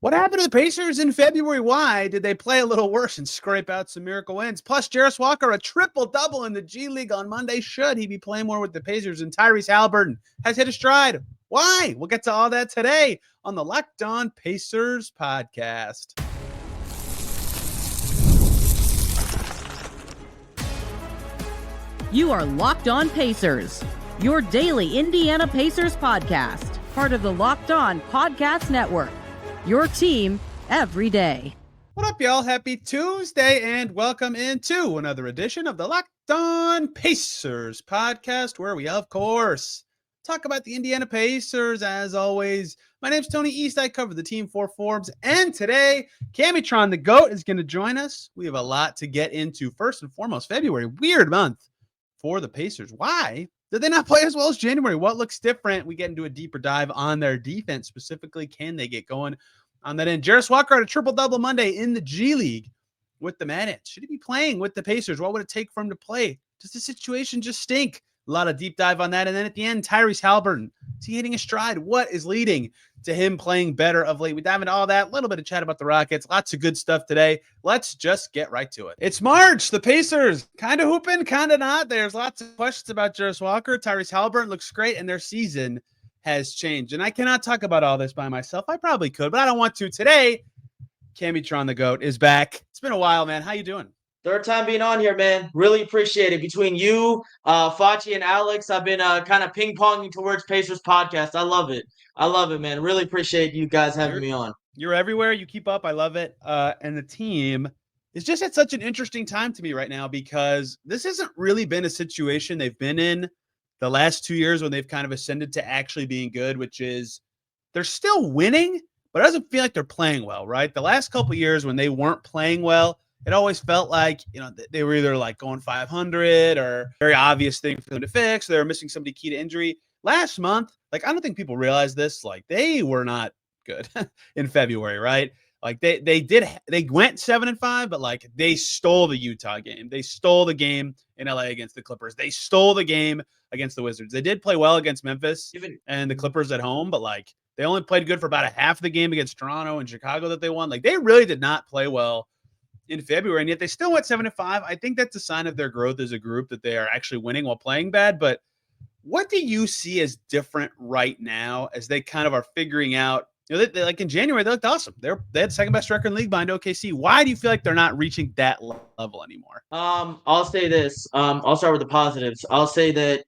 What happened to the Pacers in February? Why did they play a little worse and scrape out some miracle wins? Plus, Jarace Walker, a triple-double in the G League on Monday. Should he be playing more with the Pacers? And Tyrese Haliburton has hit a stride. Why? We'll get to all that today on the Locked On Pacers podcast. You are Locked On Pacers, your daily Indiana Pacers podcast, part of the Locked On Podcast Network. Your team every day. What up, y'all? Happy Tuesday and welcome into another edition of the Locked On Pacers podcast, where we, of course, talk about the Indiana Pacers. As always, my name's Tony East. I cover the team for Forbes, and today, Camitron the GOAT is going to join us. We have a lot to get into. First and foremost, February, weird month for the Pacers. Why did they not play as well as January? What looks different? We get into a deeper dive on their defense. Specifically, can they get going on that end? Jarace Walker had a triple-double Monday in the G League with the Madness. Should he be playing with the Pacers? What would it take for him to play? Does the situation just stink? A lot of deep dive on that. And then at the end, Tyrese Haliburton. Is he hitting a stride? What is leading to him playing better of late? We dive into all that. A little bit of chat about the Rockets. Lots of good stuff today. Let's just get right to it. It's March. The Pacers kind of hooping, kind of not. There's lots of questions about Jarace Walker. Tyrese Haliburton looks great, and their season has changed. And I cannot talk about all this by myself. I probably could, but I don't want to. Today, Camitron the GOAT is back. It's been a while, man. How you doing? Third time being on here, man. Really appreciate it. Between you, Fachi, and Alex, I've been kind of ping-ponging towards Pacers podcast. I love it. I love it, man. Really appreciate you guys having me on. You're everywhere. You keep up. I love it. And the team is just at such an interesting time to me right now because this hasn't really been a situation they've been in the last 2 years when they've kind of ascended to actually being good, which is they're still winning, but it doesn't feel like they're playing well, right? The last couple of years when they weren't playing well, it always felt like, they were either like going 500 or very obvious thing for them to fix. They were missing somebody key to injury. Last month, I don't think people realize this. They were not good in February, right? They went 7-5, but they stole the Utah game. They stole the game in LA against the Clippers. They stole the game against the Wizards. They did play well against Memphis and the Clippers at home, but they only played good for about a half of the game against Toronto and Chicago that they won. They really did not play well in February, and yet they still went 7-5. I think that's a sign of their growth as a group that they are actually winning while playing bad. But what do you see as different right now as they kind of are figuring out? They in January, they looked awesome. They had second best record in the league behind OKC. Why do you feel like they're not reaching that level anymore? I'll say this. I'll start with the positives. I'll say that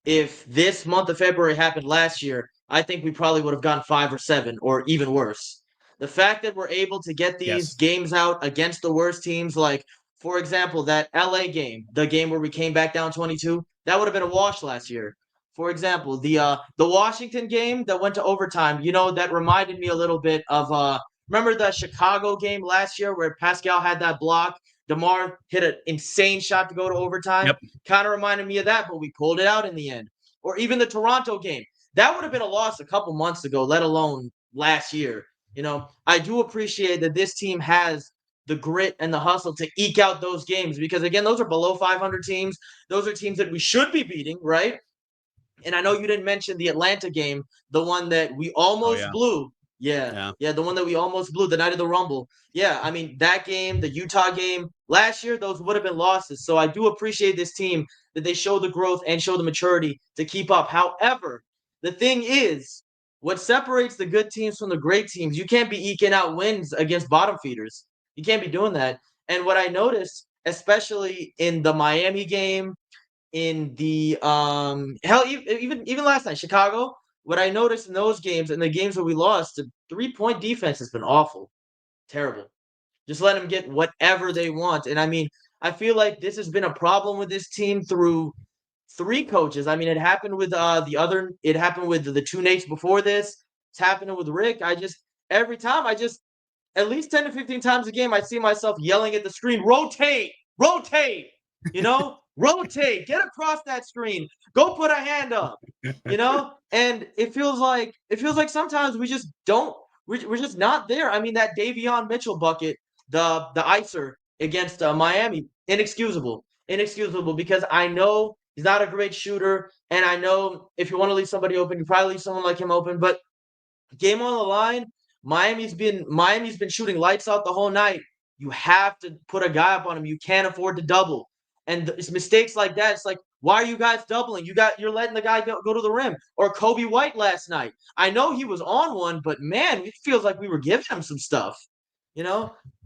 if this month of February happened last year, I think we probably would have gone 5 or 7 or even worse. The fact that we're able to get these games out against the worst teams, for example, that LA game, the game where we came back down 22, that would have been a wash last year. For example, the Washington game that went to overtime, that reminded me a little bit of remember the Chicago game last year where Pascal had that block? DeMar hit an insane shot to go to overtime. Yep. Kind of reminded me of that, but we pulled it out in the end. Or even the Toronto game. That would have been a loss a couple months ago, let alone last year. I do appreciate that this team has the grit and the hustle to eke out those games because, again, those are below 500 teams. Those are teams that we should be beating, right? And I know you didn't mention the Atlanta game, the one that we almost blew. Yeah, the one that we almost blew the night of the Rumble. Yeah, I mean, that game, the Utah game, last year, those would have been losses. So I do appreciate this team that they show the growth and show the maturity to keep up. However, the thing is, what separates the good teams from the great teams, you can't be eking out wins against bottom feeders. You can't be doing that. And what I noticed, especially in the Miami game, in the even last night, Chicago, what I noticed in those games and the games where we lost, the 3-point defense has been awful. Terrible. Just let them get whatever they want. And I mean, I feel like this has been a problem with this team through 3 coaches. I mean, it happened with it happened with the 2 Nates before this. It's happening with Rick. Every time at least 10 to 15 times a game, I see myself yelling at the screen, rotate, rotate, get across that screen, go put a hand up, and it feels like sometimes we just don't, we're just not there. I mean, that Davion Mitchell bucket, the icer against Miami, inexcusable because I know he's not a great shooter, and I know if you want to leave somebody open, you probably leave someone like him open, but game on the line, Miami's been shooting lights out the whole night. You have to put a guy up on him. You can't afford to double. And it's mistakes like that. It's like, why are you guys doubling? You're letting the guy go to the rim. Or Kobe White last night. I know he was on one, but man, it feels like we were giving him some stuff.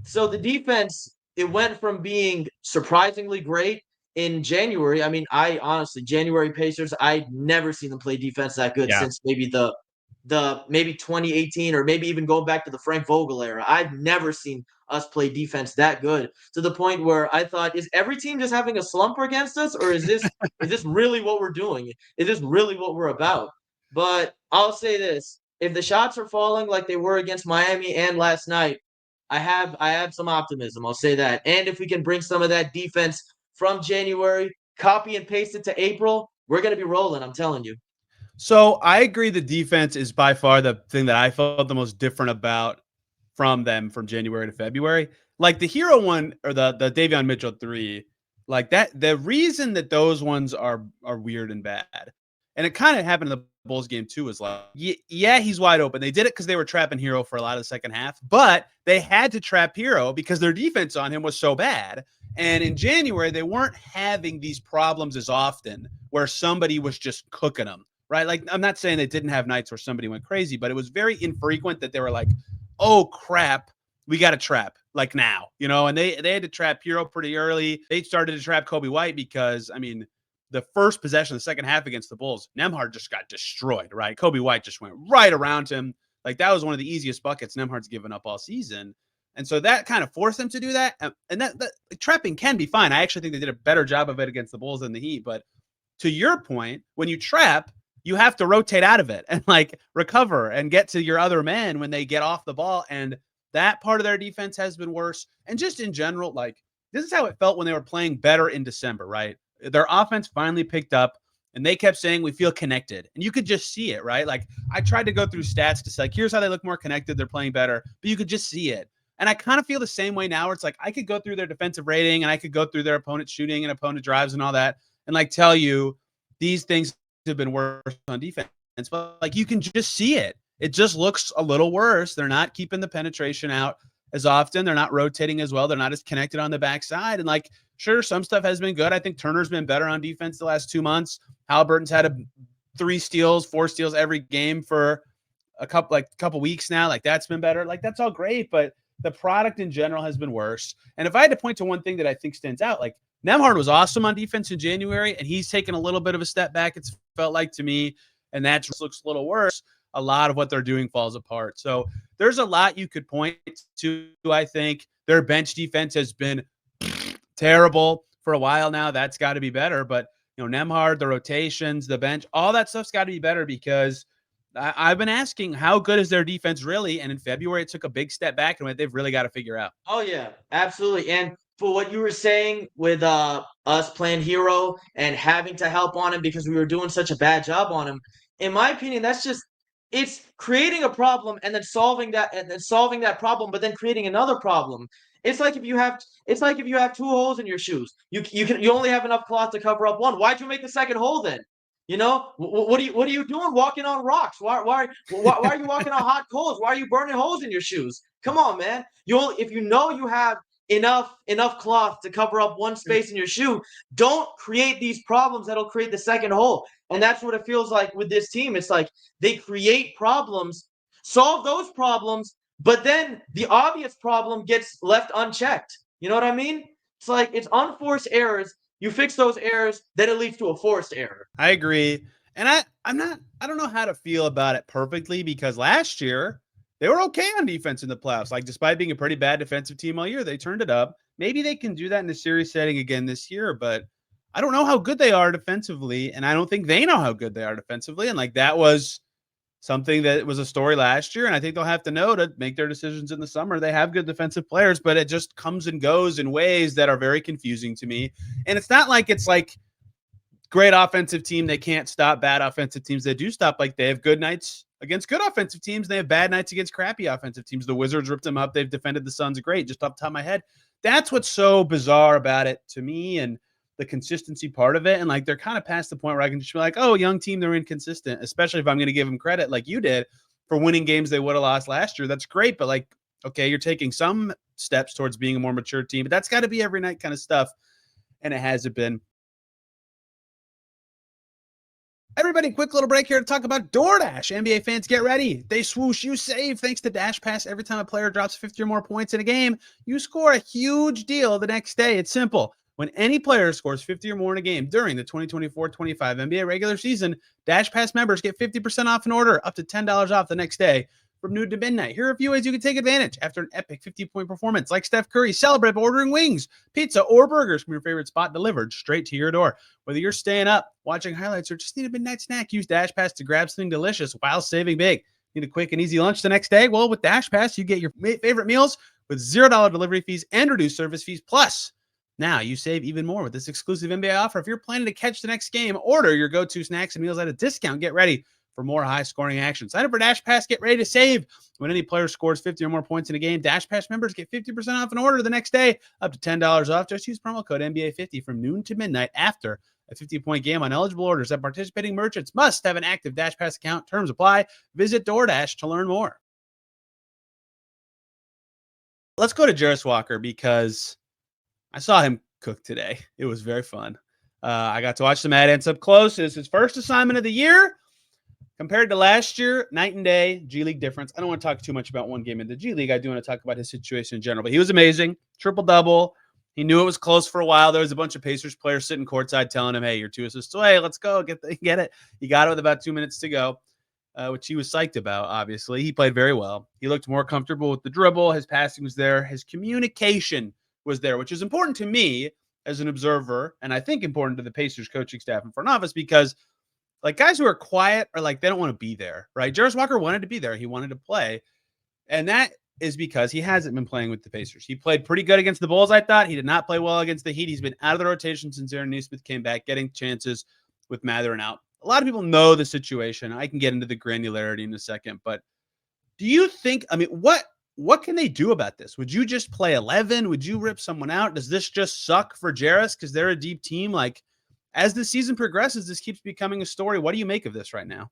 So the defense, it went from being surprisingly great in January. I mean, I honestly, January Pacers, I'd never seen them play defense that good since maybe maybe 2018, or maybe even going back to the Frank Vogel era. I've never seen us play defense that good, to the point where I thought, is every team just having a slump against us, or is this really what we're doing? Is this really what we're about? But I'll say this: if the shots are falling like they were against Miami and last night, I have some optimism. I'll say that. And if we can bring some of that defense from January, copy and paste it to April, we're going to be rolling, I'm telling you. So I agree the defense is by far the thing that I felt the most different about from them from January to February. Like the Hero one, or the Davion Mitchell 3, like that, the reason that those ones are weird and bad, and it kind of happened in the Bulls game too, is like, yeah, he's wide open. They did it because they were trapping Hero for a lot of the second half, but they had to trap Hero because their defense on him was so bad. And in January, they weren't having these problems as often where somebody was just cooking them, right? Like, I'm not saying they didn't have nights where somebody went crazy, but it was very infrequent that they were like, oh crap, we got to trap like now, and they had to trap Hero pretty early. They started to trap Kobe White because, I mean, the first possession of the second half against the Bulls, Nembhard just got destroyed, right? Kobe White just went right around him. Like, that was one of the easiest buckets Nembhard's given up all season. And so that kind of forced them to do that. And that trapping can be fine. I actually think they did a better job of it against the Bulls than the Heat. But to your point, when you trap, you have to rotate out of it and like recover and get to your other men when they get off the ball. And that part of their defense has been worse. And just in general, like, this is how it felt when they were playing better in December, right? Their offense finally picked up and they kept saying, we feel connected. And you could just see it, right? Like, I tried to go through stats to say, like, here's how they look more connected. They're playing better, but you could just see it. And I kind of feel the same way now, where it's like, I could go through their defensive rating and I could go through their opponent shooting and opponent drives and all that, and like tell you these things have been worse on defense. But like, you can just see it. It just looks a little worse. They're not keeping the penetration out as often. They're not rotating as well. They're not as connected on the backside. And like, sure, some stuff has been good. I think Turner's been better on defense the last 2 months. Haliburton's had 4 steals every game for a couple weeks now. Like, that's been better. Like, that's all great, but the product in general has been worse. And if I had to point to one thing that I think stands out, like, Nembhard was awesome on defense in January, and he's taken a little bit of a step back, it's felt like to me, and that just looks a little worse. A lot of what they're doing falls apart. So there's a lot you could point to. I think their bench defense has been terrible for a while now. That's got to be better. But, Nembhard, the rotations, the bench, all that stuff's got to be better, because I've been asking, how good is their defense really? And in February, it took a big step back, and they've really got to figure out. Oh, yeah, absolutely. And for what you were saying with us playing Hero and having to help on him because we were doing such a bad job on him, in my opinion, it's creating a problem and then solving that problem, but then creating another problem. It's like if you have 2 holes in your shoes. You only have enough cloth to cover up one. Why'd you make the second hole then? What are you doing walking on rocks? Why are you walking on hot coals? Why are you burning holes in your shoes? Come on, man. If you have enough cloth to cover up one space in your shoe, don't create these problems that'll create the second hole. And that's what it feels like with this team. It's like they create problems, solve those problems, but then the obvious problem gets left unchecked. You know what I mean? It's like, it's unforced errors. You fix those errors, then it leads to a forced error. I agree. And I don't know how to feel about it perfectly, because last year they were okay on defense in the playoffs. Like, despite being a pretty bad defensive team all year, they turned it up. Maybe they can do that in the series setting again this year, but I don't know how good they are defensively, and I don't think they know how good they are defensively. And like, that was something that was a story last year, and I think they'll have to know to make their decisions in the summer. They have good defensive players, but it just comes and goes in ways that are very confusing to me. And it's not like it's like great offensive team, they can't stop bad offensive teams. They do stop. Like, they have good nights against good offensive teams. They have bad nights against crappy offensive teams. The Wizards ripped them up. They've defended the Suns great, just off the top of my head. That's what's so bizarre about it to me, and the consistency part of it. And like, they're kind of past the point where I can just be like, oh, young team, they're inconsistent, especially if I'm going to give them credit like you did. for winning games they would have lost last year. That's great, but like, okay, you're taking some steps towards being a more mature team, but that's got to be every night kind of stuff, and it hasn't been. Everybody, quick little break here to talk about DoorDash. NBA fans, get ready. They swoosh, you save. Thanks to Dash Pass, every time a player drops 50 or more points in a game, you score a huge deal the next day. It's simple. When any player scores 50 or more in a game during the 2024-25 NBA regular season, Dash Pass members get 50% off an order, up to $10 off the next day from noon to midnight. Here are a few ways you can take advantage after an epic 50-point performance. Like Steph Curry, celebrate by ordering wings, pizza, or burgers from your favorite spot delivered straight to your door. Whether you're staying up, watching highlights, or just need a midnight snack, use Dash Pass to grab something delicious while saving big. Need a quick and easy lunch the next day? Well, with Dash Pass, you get your favorite meals with $0 delivery fees and reduced service fees. Plus, now you save even more with this exclusive NBA offer. If you're planning to catch the next game, order your go-to snacks and meals at a discount. Get ready for more high-scoring action. Sign up for Dash Pass. Get ready to save. When any player scores 50 or more points in a game, Dash Pass members get 50% off an order the next day, up to $10 off. Just use promo code NBA50 from noon to midnight after a 50-point game on eligible orders at participating merchants. Must have an active Dash Pass account. Terms apply. Visit DoorDash to learn more. Let's go to Jarace Walker because I saw him cook today. It was very fun. I got to watch the Mad Ants up close. It's his first assignment of the year. Compared to last year, night and day, G League difference. I don't want to talk too much about one game in the G League. I do want to talk about his situation in general. But he was amazing. Triple-double. He knew it was close for a while. There was a bunch of Pacers players sitting courtside telling him, hey, you're 2 assists away. Let's go. Get it. He got it with about 2 minutes to go, which he was psyched about, obviously. He played very well. He looked more comfortable with the dribble. His passing was there. His communication was there, which is important to me as an observer, and I think important to the Pacers coaching staff and front office, because like guys who are quiet are like, they don't want to be there, right? Jarace Walker wanted to be there. He wanted to play. And that is because he hasn't been playing with the Pacers. He played pretty good against the Bulls, I thought. He did not play well against the Heat. He's been out of the rotation since Aaron Nesmith came back, getting chances with Mathurin out. A lot of people know the situation. I can get into the granularity in a second, but do you think, I mean, what can they do about this? Would you just play 11? Would you rip someone out? Does this just suck for Jarace because they're a deep team? Like, as the season progresses, this keeps becoming a story. What do you make of this right now?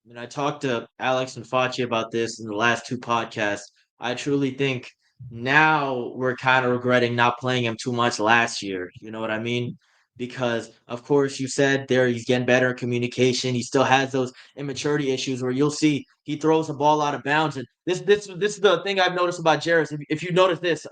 I mean, I talked to Alex and Facci about this in the last 2 podcasts. I truly think now we're kind of regretting not playing him too much last year. You know what I mean? Because of course you said there he's getting better in communication. He still has those immaturity issues where you'll see he throws the ball out of bounds. And this is the thing I've noticed about Jarace. If you notice this,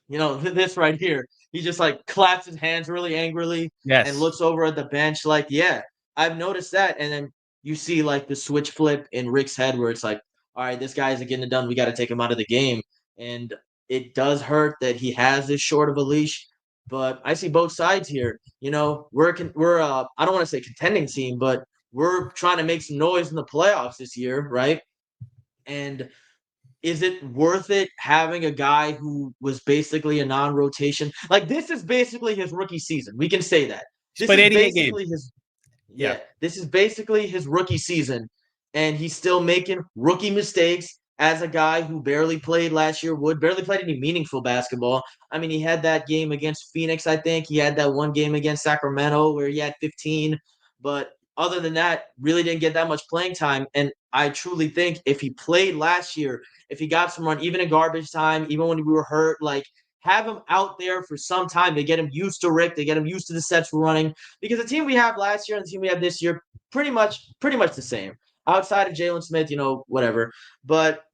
this right here, he just like claps his hands really angrily and Yes. looks over at the bench like, yeah, I've noticed that. And then you see like the switch flip in Rick's head where it's like, all right, this guy isn't getting it done. We got to take him out of the game. And it does hurt that he has this short of a leash, but I see both sides here. You know, we're I don't want to say contending team, but we're trying to make some noise in the playoffs this year, right? And is it worth it having a guy who was basically a non-rotation? Like, this is basically his rookie season. We can say that. He's This played is 88 basically games. his Yeah. this is basically his rookie season, and he's still making rookie mistakes as a guy who barely played last year, barely played any meaningful basketball. I mean, he had that game against Phoenix, I think. He had that one game against Sacramento where he had 15, but other than that, really didn't get that much playing time. And I truly think if he played last year, if he got some run, even in garbage time, even when we were hurt, like have him out there for some time to get him used to Rick, to get him used to the sets we're running. Because the team we have last year and the team we have this year, pretty much the same. Outside of Jalen Smith, whatever. But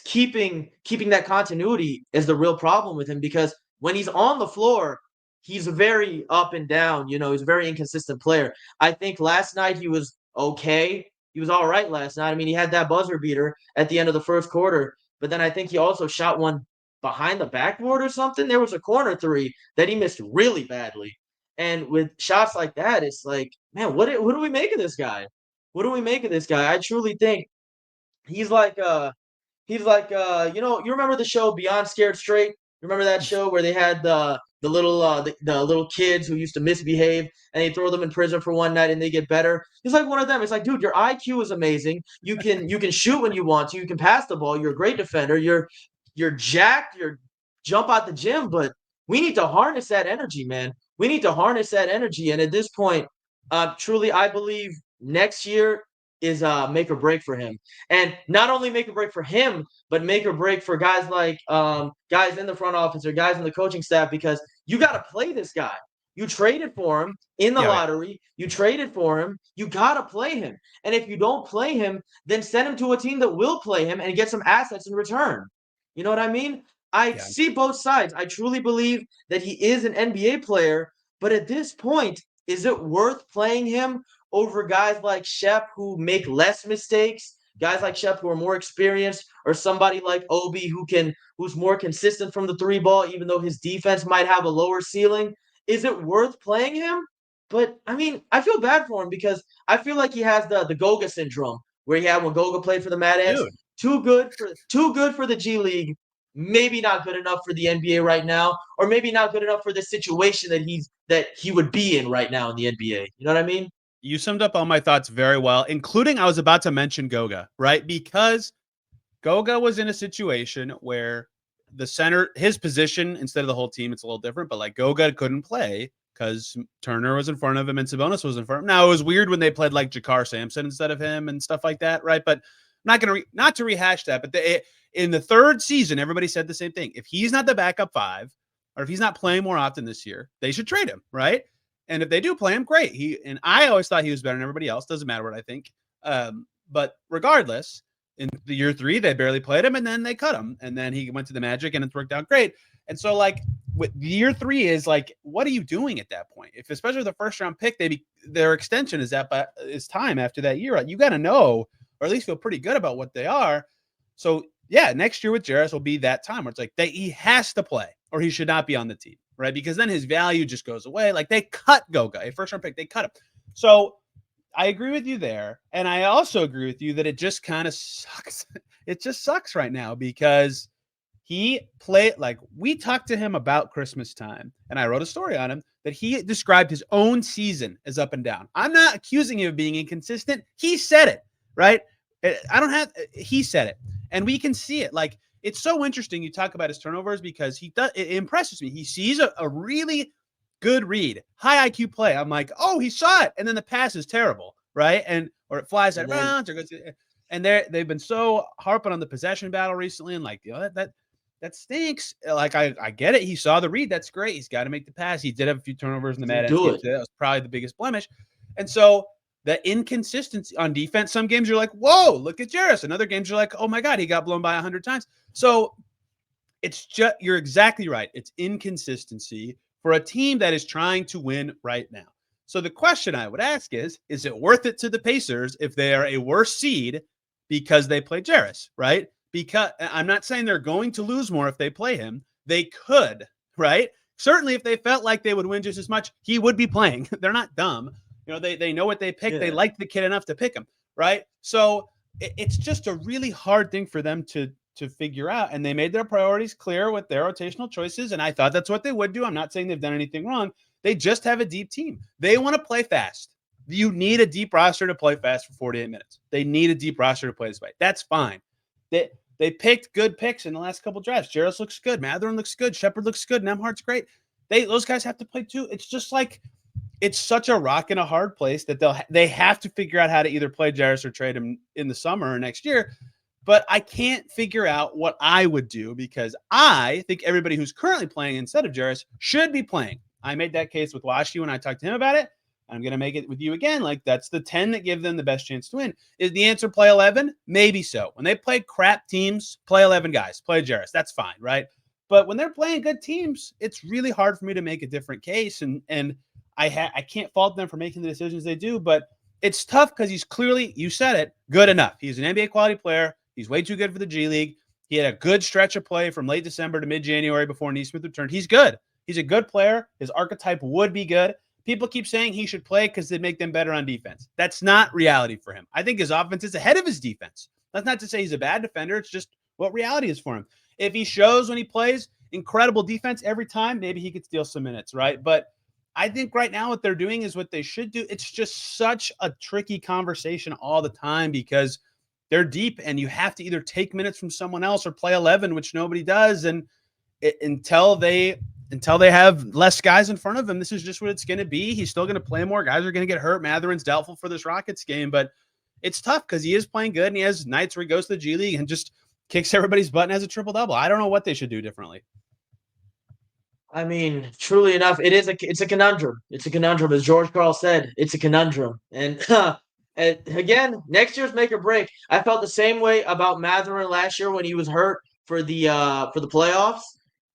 keeping that continuity is the real problem with him, because when he's on the floor, he's very up and down. He's a very inconsistent player. I think last night he was okay. He was all right last night. I mean, he had that buzzer beater at the end of the first quarter, but then I think he also shot one behind the backboard or something. There was a corner 3 that he missed really badly. And with shots like that, it's like, man, what do we make of this guy? What do we make of this guy? I truly think he's like you remember the show Beyond Scared Straight? You remember that show where they had the little kids who used to misbehave and they throw them in prison for one night and they get better? He's like one of them. It's like, dude, your IQ is amazing. You can shoot when you want to. You can pass the ball. You're a great defender. You're jacked. You're jump out the gym, but we need to harness that energy, man. We need to harness that energy. And at this point, truly, I believe next year, is make or break for him. And not only make or break for him, but make or break for guys like guys in the front office or guys in the coaching staff, because you got to play this guy. You traded for him in the lottery. You traded for him. You got to play him. And if you don't play him, then send him to a team that will play him and get some assets in return. You know what I mean? I see both sides. I truly believe that he is an NBA player, but at this point, is it worth playing him over guys like Shep who make less mistakes, guys like Shep who are more experienced, or somebody like Obi who's more consistent from the three ball, even though his defense might have a lower ceiling? Is it worth playing him? But I mean, I feel bad for him because I feel like he has the Goga syndrome where he had when Goga played for the Mad Ants. Dude. Too good for the G League, maybe not good enough for the NBA right now, or maybe not good enough for the situation that he would be in right now in the NBA. You know what I mean? You summed up all my thoughts very well, including I was about to mention Goga, right? Because Goga was in a situation where the center, his position instead of the whole team, it's a little different, but like Goga couldn't play because Turner was in front of him and Sabonis was in front of him. Now, it was weird when they played like Jakar Sampson instead of him and stuff like that, right? But I'm not to rehash that, but in the third season, everybody said the same thing. If he's not the backup five, or if he's not playing more often this year, they should trade him, right? And if they do play him, great. And I always thought he was better than everybody else. Doesn't matter what I think. But regardless, in the year 3, they barely played him, and then they cut him. And then he went to the Magic, and it's worked out great. And so, like, with year 3 is like, what are you doing at that point? If especially the first round pick, their extension is time after that year. You got to know, or at least feel pretty good about what they are. So yeah, next year with Jarace will be that time where it's like he has to play, or he should not be on the team, right? Because then his value just goes away. Like, they cut Goga, a first round pick, they cut him. So I agree with you there. And I also agree with you that it just kind of sucks. It just sucks right now because he played, like, we talked to him about Christmas time, and I wrote a story on him that he described his own season as up and down. I'm not accusing him of being inconsistent. He said it, right? He said it. And we can see it. Like, it's so interesting you talk about his turnovers because it impresses me. He sees a really good read, high IQ play. I'm like, oh, he saw it. And then the pass is terrible, right? Or it flies out of bounds. And they've been so harping on the possession battle recently. And like, that stinks. Like, I get it. He saw the read. That's great. He's got to make the pass. He did have a few turnovers in the Mad Ants game. That was probably the biggest blemish. And so the inconsistency on defense, some games you're like, whoa, look at Jarace. And other games you're like, oh my God, he got blown by 100 times. So it's just, you're exactly right. It's inconsistency for a team that is trying to win right now. So the question I would ask is it worth it to the Pacers if they are a worse seed because they play Jarace, right? Because I'm not saying they're going to lose more if they play him. They could, right? Certainly if they felt like they would win just as much, he would be playing. They're not dumb. You know, they know what they picked. Yeah. They like the kid enough to pick him, right? So it's just a really hard thing for them to figure out. And they made their priorities clear with their rotational choices. And I thought that's what they would do. I'm not saying they've done anything wrong. They just have a deep team. They want to play fast. You need a deep roster to play fast for 48 minutes. They need a deep roster to play this way. That's fine. They picked good picks in the last couple drafts. Jarace looks good. Mathurin looks good. Shepard looks good. Nembhard's great. Those guys have to play too. It's just like, it's such a rock and a hard place that they have to figure out how to either play Jarace or trade him in the summer or next year. But I can't figure out what I would do because I think everybody who's currently playing instead of Jarace should be playing. I made that case with Washi when I talked to him about it. I'm going to make it with you again. Like, that's the 10 that give them the best chance to win. Is the answer play 11? Maybe so. When they play crap teams, play 11 guys. Play Jarace. That's fine, right? But when they're playing good teams, it's really hard for me to make a different case. And I can't fault them for making the decisions they do, but it's tough because he's clearly, you said it, good enough. He's an NBA quality player. He's way too good for the G League. He had a good stretch of play from late December to mid-January before Nesmith returned. He's good. He's a good player. His archetype would be good. People keep saying he should play because they'd make them better on defense. That's not reality for him. I think his offense is ahead of his defense. That's not to say he's a bad defender. It's just what reality is for him. If he shows when he plays incredible defense every time, maybe he could steal some minutes, right? But I think right now what they're doing is what they should do. It's just such a tricky conversation all the time because they're deep and you have to either take minutes from someone else or play 11, which nobody does. And until they have less guys in front of him, this is just what it's going to be. He's still going to play more. Guys are going to get hurt. Mathurin's doubtful for this Rockets game, but it's tough because he is playing good and he has nights where he goes to the G League and just kicks everybody's butt and has a triple-double. I don't know what they should do differently. I mean, truly enough, it's a conundrum. It's a conundrum, as George Karl said. It's a conundrum, and again, next year's make or break. I felt the same way about Mathurin last year when he was hurt for the playoffs.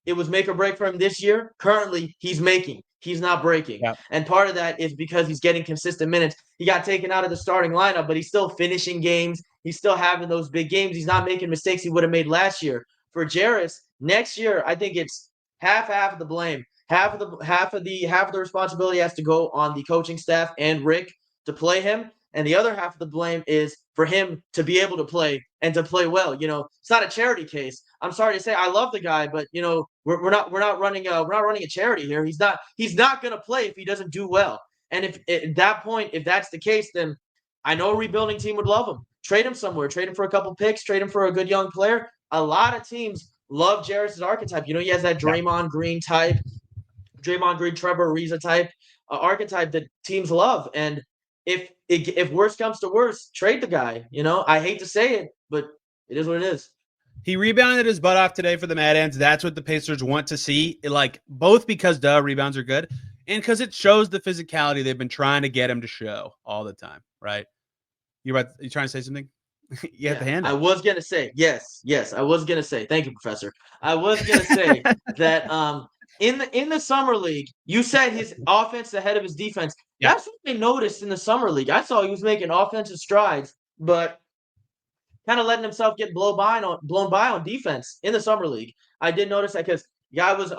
It was make or break for him this year. Currently, he's making. He's not breaking, and part of that is because he's getting consistent minutes. He got taken out of the starting lineup, but he's still finishing games. He's still having those big games. He's not making mistakes he would have made last year. For Jarace, next year, I think it's half of the blame. Half of the responsibility has to go on the coaching staff and Rick to play him, and the other half of the blame is for him to be able to play and to play well. It's not a charity case. I'm sorry to say, I love the guy, but we're not running a charity here. He's not going to play if he doesn't do well. And if at that point, if that's the case, then I know a rebuilding team would love him. Trade him somewhere. Trade him for a couple picks. Trade him for a good young player. A lot of teams love Jarace's archetype. He has that Draymond Green type, Trevor Ariza type archetype that teams love. And if worse comes to worse, trade the guy. I hate to say it, but it is what it is. He rebounded his butt off today for the Mad Ants. That's what the Pacers want to see. Both because rebounds are good and because it shows the physicality they've been trying to get him to show all the time, right? You trying to say something? You have the hand up. I was going to say, yes, I was going to say, thank you, Professor. I was going to say that in the Summer League, you said his offense ahead of his defense. Yeah. That's what they noticed in the Summer League. I saw he was making offensive strides, but kind of letting himself get blown by on defense in the Summer League. I did notice that because guy was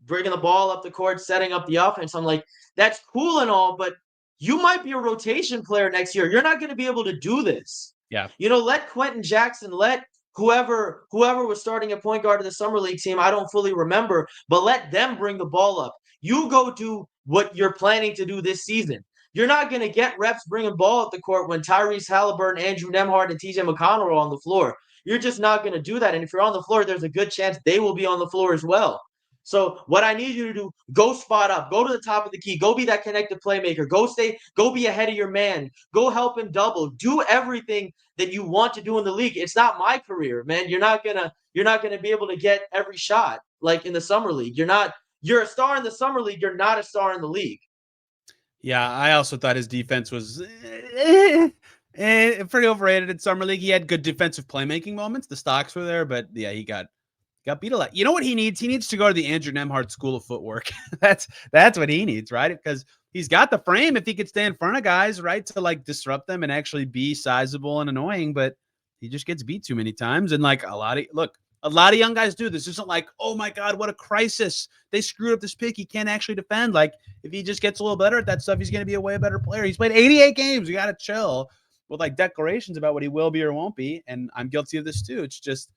bringing the ball up the court, setting up the offense. I'm like, that's cool and all, but you might be a rotation player next year. You're not going to be able to do this. Yeah. Let Quentin Jackson, let whoever was starting at point guard of the Summer League team, I don't fully remember, but let them bring the ball up. You go do what you're planning to do this season. You're not going to get reps bringing ball up the court when Tyrese Haliburton, Andrew Nembhard, and TJ McConnell are on the floor. You're just not going to do that. And if you're on the floor, there's a good chance they will be on the floor as well. So what I need you to do, go spot up, go to the top of the key, go be that connected playmaker, go be ahead of your man, go help him double, do everything that you want to do in the league. It's not my career, man. You're not gonna be able to get every shot like in the Summer League. You're a star in the Summer League. You're not a star in the league. Yeah, I also thought his defense was pretty overrated in Summer League. He had good defensive playmaking moments. The stocks were there, but yeah, he got beat a lot. You know what he needs? He needs to go to the Andrew Nembhard School of Footwork. That's what he needs, right? Because he's got the frame if he could stay in front of guys, right, to disrupt them and actually be sizable and annoying, but he just gets beat too many times. And a lot of young guys do. This isn't oh my God, what a crisis. They screwed up this pick. He can't actually defend. If he just gets a little better at that stuff, he's going to be a way better player. He's played 88 games. You got to chill with declarations about what he will be or won't be. And I'm guilty of this too. It's just,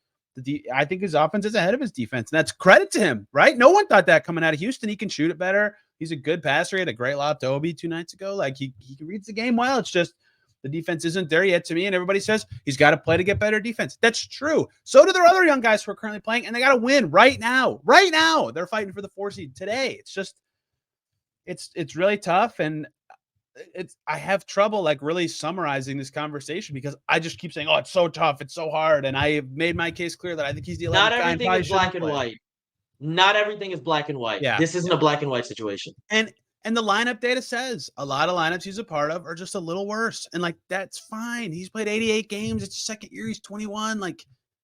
I think his offense is ahead of his defense, and that's credit to him, right? No one thought that coming out of Houston. He can shoot it better. He's a good passer. He had a great lob to Obi 2 nights ago. He reads the game well. It's just the defense isn't there yet to me, and everybody says he's got to play to get better defense. That's true. So do their other young guys who are currently playing, and they got to win right now. Right now, they're fighting for the 4 seed today. It's just, it's really tough, and I have trouble really summarizing this conversation because I just keep saying, oh, it's so tough. It's so hard. And I have made my case clear that I think he's the 11th Not guy. everything is black and white. Not everything is black and white. Yeah. This isn't a black and white situation. And the lineup data says a lot of lineups he's a part of are just a little worse. And that's fine. He's played 88 games. It's his second year. He's 21.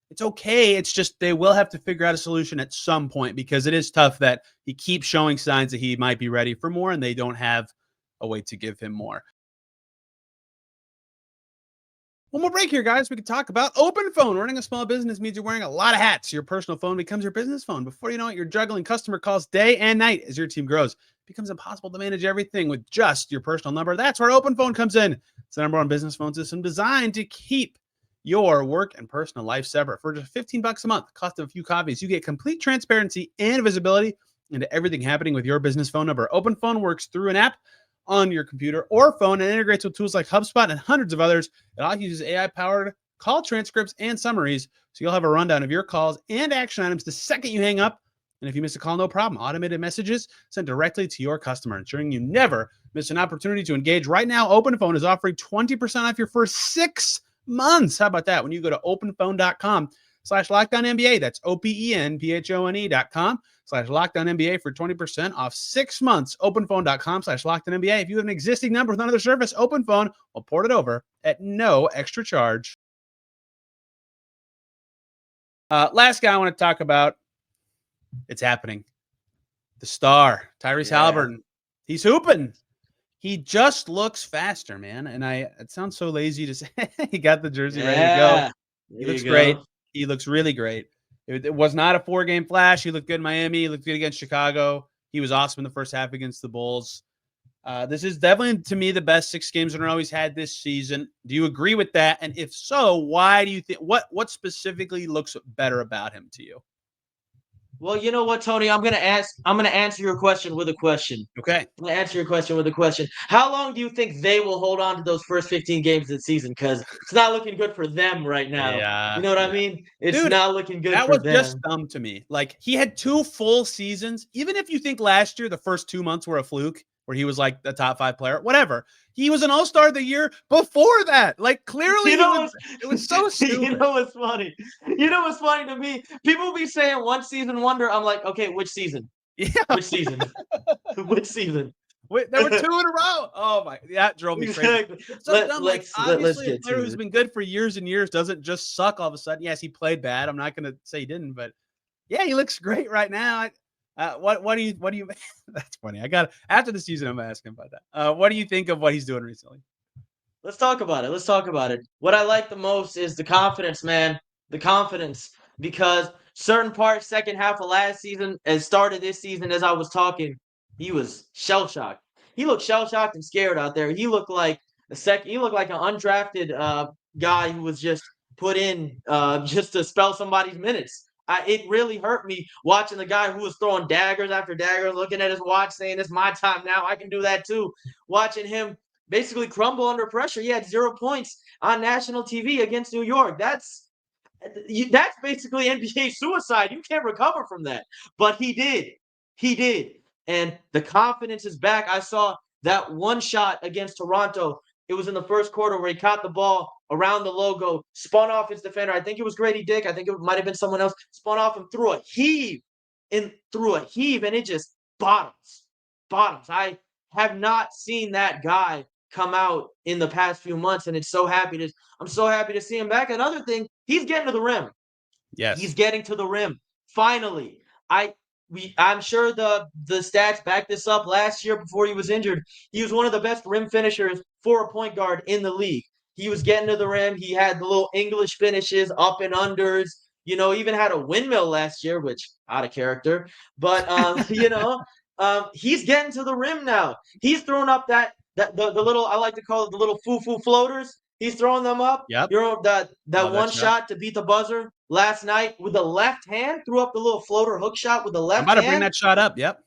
It's okay. It's just they will have to figure out a solution at some point because it is tough that he keeps showing signs that he might be ready for more and they don't have a way to give him more. One more break here, guys. We can talk about OpenPhone. Running a small business means you're wearing a lot of hats. Your personal phone becomes your business phone. Before you know it, you're juggling customer calls day and night. As your team grows, it becomes impossible to manage everything with just your personal number. That's where OpenPhone comes in. It's the number one business phone system designed to keep your work and personal life separate. For just $15 a month, cost of a few coffees, you get complete transparency and visibility into everything happening with your business phone number. OpenPhone works through an app on your computer or phone and integrates with tools like HubSpot and hundreds of others. It all uses AI-powered call transcripts and summaries, so you'll have a rundown of your calls and action items the second you hang up, And if you miss a call, no problem. Automated messages sent directly to your customer, ensuring you never miss an opportunity to engage. Right now, OpenPhone is offering 20% off your first 6 months. How about that? When you go to openphone.com/LockedOnNBA, that's OPENPHONE.com/LockedOnNBA for 20% off 6 months. Openphone.com/LockedOnNBA. If you have an existing number with another service, OpenPhone will port it over at no extra charge. Last guy I want to talk about. It's happening. The star, Tyrese Haliburton. He's hooping. He just looks faster, man. And it sounds so lazy to say he got the jersey ready to go. He looks great. He looks really great. It was not a 4-game flash. He looked good in Miami. He looked good against Chicago. He was awesome in the first half against the Bulls. This is definitely, to me, the best 6 games in a row he's had this season. Do you agree with that? And if so, why do you think? What specifically looks better about him to you? Well, you know what, Tony? I'm gonna answer your question with a question. Okay. I'm gonna answer your question with a question. How long do you think they will hold on to those first 15 games of the season? Because it's not looking good for them right now. Yeah, you know what I mean? It's Dude, not looking good that for was them. just dumb to me. Like, he had 2 full seasons. Even if you think last year the first 2 months were a fluke, where he was like the top 5 player, whatever. He was an all-star the year before that. Like, clearly, it was so stupid. You know what's funny? You know what's funny to me? People be saying one season wonder. I'm like, okay, which season? Yeah. Which season? Which season? Wait, there were 2 in a row. Oh my, that drove me crazy. Exactly. It's so dumb. Like, obviously, a get player to who's it. been good for years and years doesn't just suck all of a sudden. Yes, he played bad. I'm not going to say he didn't, but yeah, he looks great right now. What do you? That's funny. After the season, I'm asking about that. What do you think of what he's doing recently? Let's talk about it. What I like the most is the confidence, man. The confidence. Because certain parts, second half of last season, and started this season, as I was talking, he was shell-shocked. He looked shell-shocked and scared out there. He looked like he looked like an undrafted guy who was just put in just to spell somebody's minutes. It really hurt me watching the guy who was throwing daggers after daggers, looking at his watch, saying, "It's my time now. I can do that too." Watching him basically crumble under pressure. He had 0 points on national TV against New York. That's basically NBA suicide. You can't recover from that. But he did. He did. And the confidence is back. I saw that one shot against Toronto. It was in the first quarter where he caught the ball around the logo, spun off his defender. I think it was Grady Dick. I think it might have been someone else. Spun off him through a heave, and it just bottoms. I have not seen that guy come out in the past few months, and I'm so happy to see him back. Another thing, he's getting to the rim. Yes, he's getting to the rim. Finally, I'm sure the stats back this up. Last year, before he was injured, he was one of the best rim finishers for a point guard in the league. He was getting to the rim. He had the little English finishes, up and unders. Even had a windmill last year, which out of character. But he's getting to the rim now. He's throwing up the little, I like to call it the little foo-foo floaters. He's throwing them up. Yep. That one shot to beat the buzzer last night with the left hand, threw up the little floater hook shot with the left hand. I'm about to bring that shot up. Yep.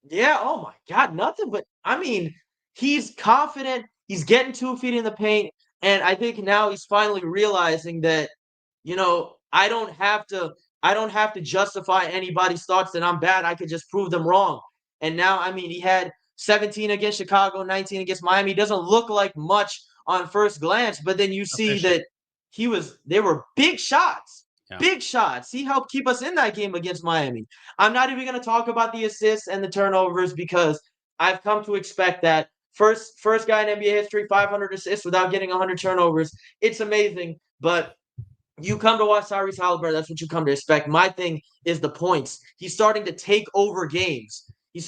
Yeah. Oh my God. Nothing but, I mean, he's confident. He's getting 2 feet in the paint. And I think now he's finally realizing that, I don't have to justify anybody's thoughts that I'm bad. I could just prove them wrong. And now, I mean, he had 17 against Chicago, 19 against Miami. He doesn't look like much on first glance, but then you see that they were big shots. Yeah. Big shots. He helped keep us in that game against Miami. I'm not even going to talk about the assists and the turnovers because I've come to expect that. First guy in NBA history, 500 assists without getting 100 turnovers. It's amazing, but you come to watch Tyrese Haliburton, that's what you come to expect. My thing is the points. He's starting to take over games. In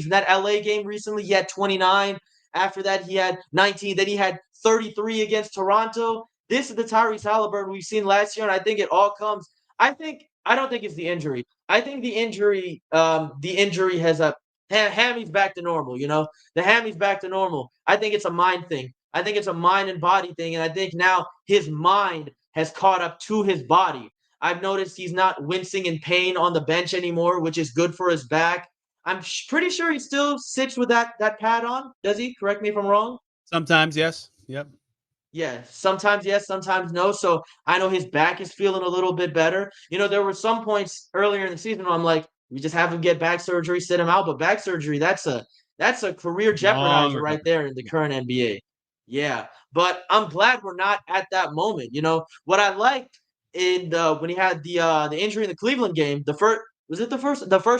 that LA game recently, he had 29. After that, he had 19. Then he had 33 against Toronto. This is the Tyrese Haliburton we've seen last year, and I think it all comes. I don't think it's the injury. I think the injury has a Hammy's back to normal. The Hammy's back to normal. I think it's a mind thing. I think it's a mind and body thing, and I think now his mind has caught up to his body. I've noticed he's not wincing in pain on the bench anymore, which is good for his back. I'm pretty sure he still sits with that pad on. Does he? Correct me if I'm wrong. Sometimes, yes. Yep. Yeah, sometimes yes, sometimes no. So I know his back is feeling a little bit better. There were some points earlier in the season where I'm like, we just have him get back surgery, sit him out. But back surgery, that's a career Long jeopardizer right recovery. there in the current NBA. Yeah, but I'm glad we're not at that moment. What I liked in the when he had the injury in the Cleveland game, the first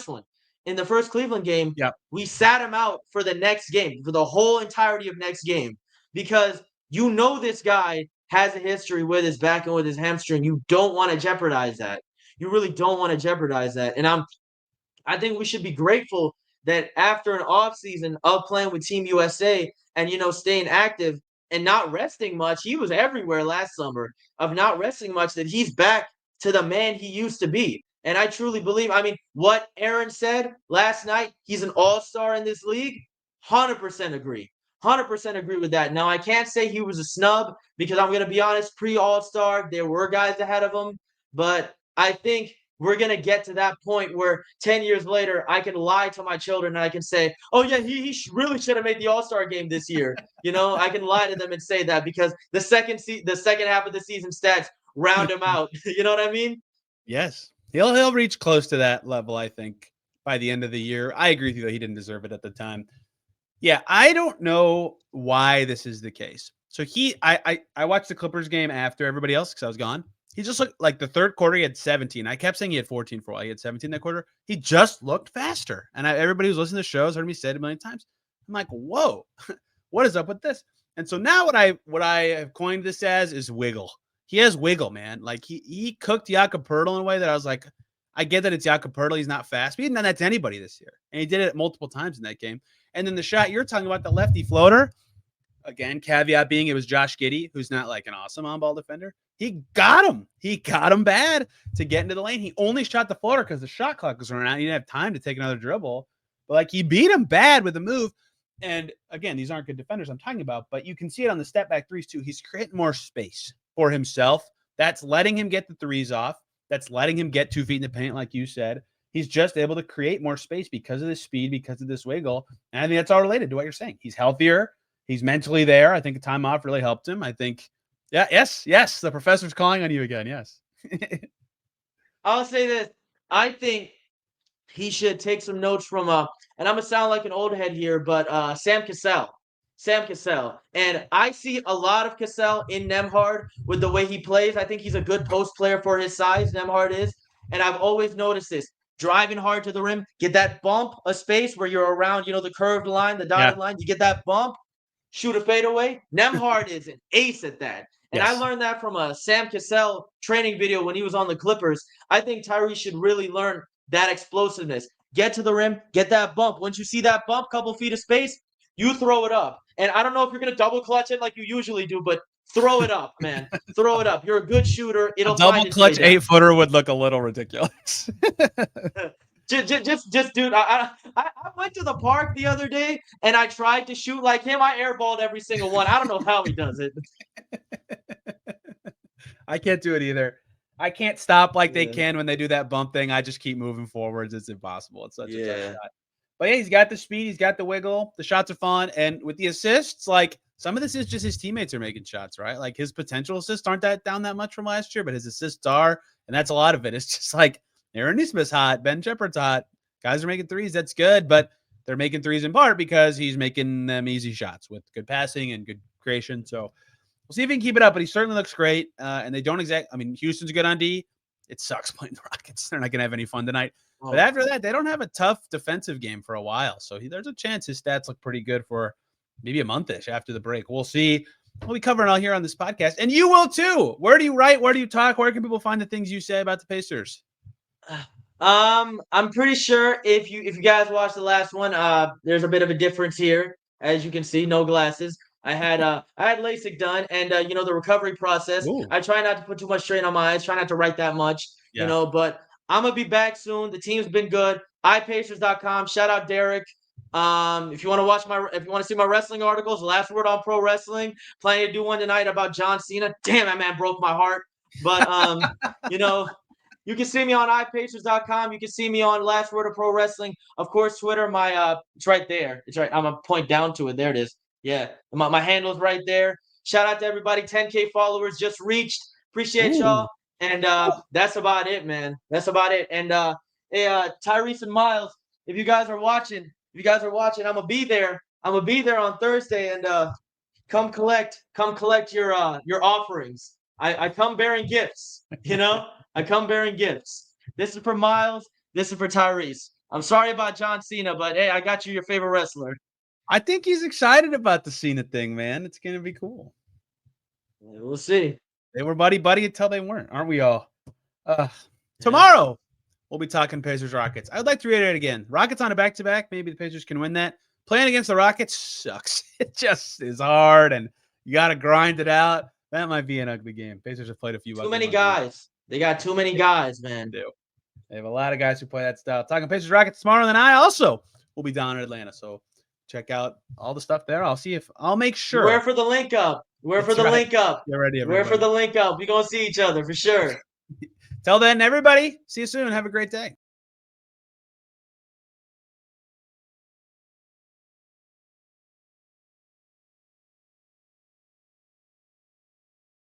one in the first Cleveland game, Yeah. we sat him out for the next game for the whole entirety of next game because this guy has a history with his back and with his hamstring. You don't want to jeopardize that. You really don't want to jeopardize that. And I think we should be grateful that after an offseason of playing with Team USA and staying active and not resting much, he was everywhere last summer of not resting much, that he's back to the man he used to be. And I truly believe, what Aaron said last night, he's an all-star in this league, 100% agree. 100% agree with that. Now, I can't say he was a snub because I'm going to be honest, pre-all-star, there were guys ahead of him. But I think we're going to get to that point where 10 years later, I can lie to my children and I can say, oh, yeah, he really should have made the All-Star game this year. I can lie to them and say that because the second half of the season stats round him out. You know what I mean? Yes. He'll reach close to that level, I think, by the end of the year. I agree with you, though. He didn't deserve it at the time. Yeah, I don't know why this is the case. So I watched the Clippers game after everybody else because I was gone. He just looked like the third quarter, he had 17. I kept saying he had 14 for a while. He had 17 that quarter. He just looked faster. And everybody who's listening to shows heard me say it a million times. I'm like, whoa, what is up with this? And so now what I have coined this as is wiggle. He has wiggle, man. Like he cooked Jakob Poeltl in a way that I was like, I get that it's Jakob Poeltl. He's not fast. But he hadn't done that to anybody this year. And he did it multiple times in that game. And then the shot you're talking about, the lefty floater, again, caveat being it was Josh Giddey, who's not like an awesome on-ball defender. He got him. He got him bad to get into the lane. He only shot the floater because the shot clock was running out. He didn't have time to take another dribble. But like he beat him bad with the move. And again, these aren't good defenders I'm talking about, but you can see it on the step back threes too. He's creating more space for himself. That's letting him get the threes off. That's letting him get 2 feet in the paint, like you said. He's just able to create more space because of this speed, because of this wiggle. And I think that's all related to what you're saying. He's healthier. He's mentally there. I think a time off really helped him. I think, yes. The professor's calling on you again. Yes. I'll say this. I think he should take some notes from and I'm gonna sound like an old head here, but Sam Cassell. Sam Cassell. And I see a lot of Cassell in Nembhard with the way he plays. I think he's a good post player for his size, Nembhard is. And I've always noticed this. Driving hard to the rim, get that bump of space where you're around, the curved line, the dotted line. You get that bump, shoot a fadeaway. Nembhard is an ace at that. And I learned that from a Sam Cassell training video when he was on the Clippers. I think Tyrese should really learn that explosiveness. Get to the rim, get that bump. Once you see that bump, couple feet of space, you throw it up. And I don't know if you're going to double clutch it like you usually do, but throw it up, man. Throw it up. You're a good shooter. It'll a double find its clutch way down. 8-footer would look a little ridiculous. Just, dude. I went to the park the other day and I tried to shoot like him. I airballed every single one. I don't know how he does it. I can't do it either. I can't stop like they can when they do that bump thing. I just keep moving forwards. It's impossible. It's such a tough shot. But yeah, he's got the speed. He's got the wiggle. The shots are fun. And with the assists, like some of this is just his teammates are making shots, right? Like his potential assists aren't down that much from last year, but his assists are. And that's a lot of it. It's just like Aaron Nesmith's hot. Ben Shepherd's hot. Guys are making threes. That's good. But they're making threes in part because he's making them easy shots with good passing and good creation. So we'll see if he can keep it up, but he certainly looks great. And they don't Houston's good on D. It sucks playing the Rockets. They're not going to have any fun tonight. But after that, they don't have a tough defensive game for a while. So there's a chance his stats look pretty good for maybe a month-ish after the break. We'll see. We'll be covering all here on this podcast. And you will too. Where do you write? Where do you talk? Where can people find the things you say about the Pacers? I'm pretty sure if you guys watched the last one, there's a bit of a difference here. As you can see, no glasses. I had LASIK done, and the recovery process. Ooh. I try not to put too much strain on my eyes. Try not to write that much. But I'm gonna be back soon. The team's been good. iPacers.com. Shout out Derek. If you want to see my wrestling articles, Last Word on Pro Wrestling. Planning to do one tonight about John Cena. Damn, that man broke my heart. But you can see me on iPacers.com. You can see me on Last Word of Pro Wrestling. Of course, Twitter. It's right there. It's right. I'm gonna point down to it. There it is. Yeah, my handle's right there. Shout out to everybody. 10K followers just reached. Appreciate y'all. And that's about it, man. That's about it. And hey, Tyrese and Myles, if you guys are watching, I'm gonna be there. I'm gonna be there on Thursday, and come collect your offerings. I come bearing gifts. I come bearing gifts. This is for Myles. This is for Tyrese. I'm sorry about John Cena, but hey, I got you your favorite wrestler. I think he's excited about the Cena thing, man. It's gonna be cool. We'll see. They were buddy until they weren't, aren't we all? Tomorrow, we'll be talking Pacers Rockets. I'd like to reiterate again. Rockets on a back-to-back. Maybe the Pacers can win that. Playing against the Rockets sucks. It just is hard, and you got to grind it out. That might be an ugly game. Pacers have played a few. Too many guys. They got too many guys, man. They do. They have a lot of guys who play that style. Talking Pacers Rockets tomorrow, and then I also will be down in Atlanta. So check out all the stuff there. I'll make sure. Where for the link up? Where for the link up? Get ready, everybody. Where for the link up? We're going to see each other for sure. Till then, everybody, see you soon. Have a great day.